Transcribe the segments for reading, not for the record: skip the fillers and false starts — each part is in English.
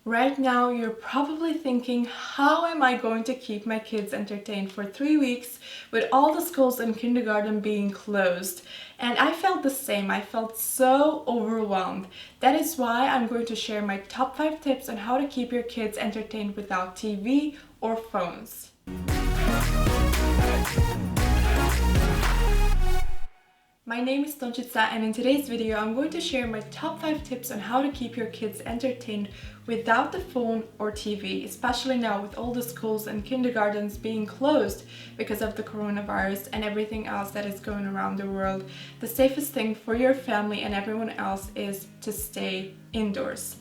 Right now, you're probably thinking, how am I going to keep my kids entertained for 3 weeks with all the schools and kindergarten being closed? And I felt the same. I felt so overwhelmed. That is why I'm going to share my top 5 tips on how to keep your kids entertained without TV or phones. My name is Toncica, and in today's video I'm going to share my top 5 tips on how to keep your kids entertained without the phone or TV, especially now with all the schools and kindergartens being closed because of the coronavirus and everything else that is going around the world. The safest thing for your family and everyone else is to stay indoors.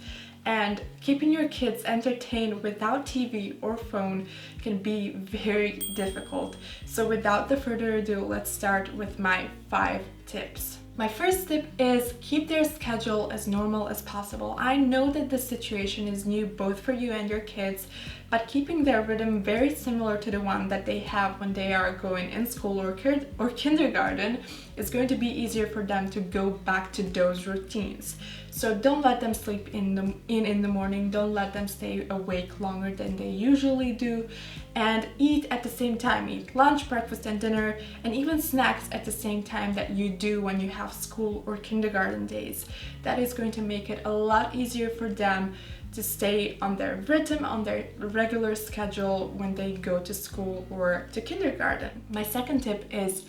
And keeping your kids entertained without TV or phone can be very difficult. So without the further ado, let's start with my 5 tips. My first tip is keep their schedule as normal as possible. I know that this situation is new both for you and your kids, but keeping their rhythm very similar to the one that they have when they are going in school or kindergarten is going to be easier for them to go back to those routines. So don't let them sleep in the morning, don't let them stay awake longer than they usually do, and eat at the same time. Eat lunch, breakfast and dinner, and even snacks at the same time that you do when you have school or kindergarten days. That is going to make it a lot easier for them to stay on their rhythm, on their regular schedule when they go to school or to kindergarten. My second tip is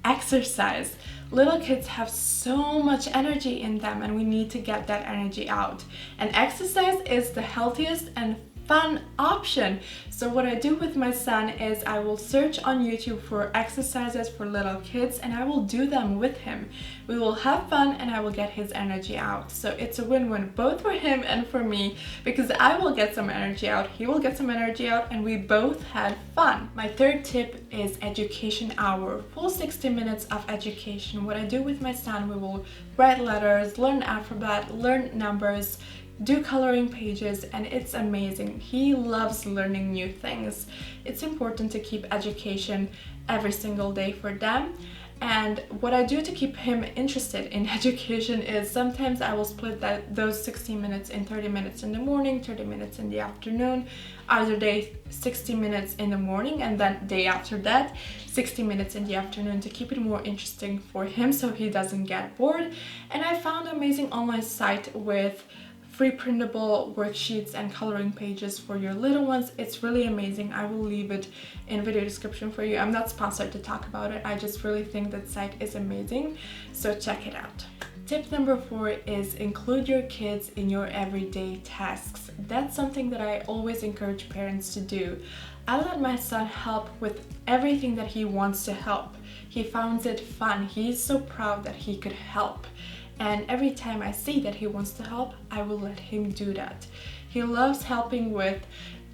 exercise. Little kids have so much energy in them and we need to get that energy out. And exercise is the healthiest and fun option. So what I do with my son is I will search on YouTube for exercises for little kids and I will do them with him. We will have fun and I will get his energy out. So it's a win-win both for him and for me, because I will get some energy out, he will get some energy out, and we both had fun. My third tip is education hour. Full 60 minutes of education. What I do with my son, we will write letters, learn alphabet, learn numbers, do coloring pages, and it's amazing. He loves learning new things. It's important to keep education every single day for them. And what I do to keep him interested in education is sometimes I will split those 60 minutes in 30 minutes in the morning, 30 minutes in the afternoon. Other day 60 minutes in the morning, and then day after that 60 minutes in the afternoon to keep it more interesting for him so he doesn't get bored. And I found an amazing online site with free printable worksheets and coloring pages for your little ones. It's really amazing. I will leave it in video description for you. I'm not sponsored to talk about it. I just really think that site is amazing. So check it out. Tip number 4 is include your kids in your everyday tasks. That's something that I always encourage parents to do. I let my son help with everything that he wants to help. He finds it fun. He's so proud that he could help. And every time I see that he wants to help, I will let him do that. He loves helping with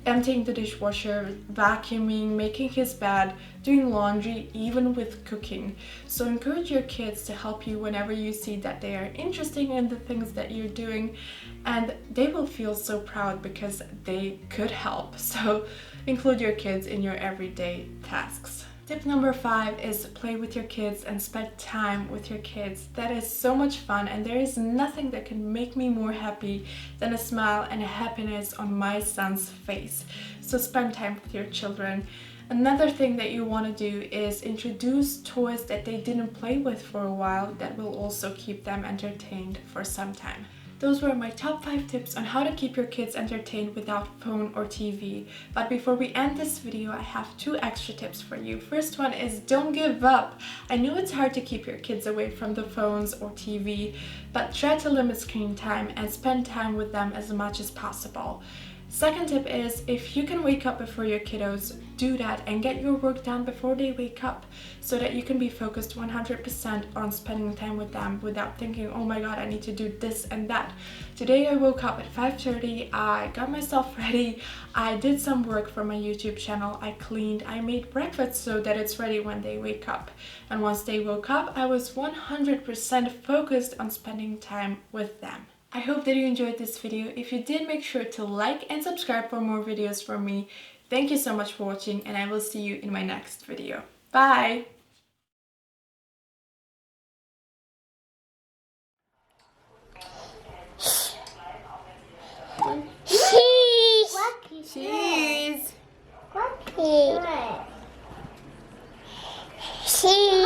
emptying the dishwasher, vacuuming, making his bed, doing laundry, even with cooking. So encourage your kids to help you whenever you see that they are interested in the things that you're doing, and they will feel so proud because they could help. So include your kids in your everyday tasks. Tip number 5 is play with your kids and spend time with your kids. That is so much fun, and there is nothing that can make me more happy than a smile and a happiness on my son's face. So spend time with your children. Another thing that you want to do is introduce toys that they didn't play with for a while that will also keep them entertained for some time. Those were my top 5 tips on how to keep your kids entertained without phone or TV. But before we end this video, I have 2 extra tips for you. First one is don't give up. I know it's hard to keep your kids away from the phones or TV, but try to limit screen time and spend time with them as much as possible. Second tip is if you can wake up before your kiddos, do that and get your work done before they wake up so that you can be focused 100% on spending time with them without thinking, oh my god, I need to do this and that. Today I woke up at 5:30, I got myself ready, I did some work for my YouTube channel, I cleaned, I made breakfast so that it's ready when they wake up. And once they woke up, I was 100% focused on spending time with them. I hope that you enjoyed this video. If you did, make sure to like and subscribe for more videos from me. Thank you so much for watching, and I will see you in my next video. Bye! She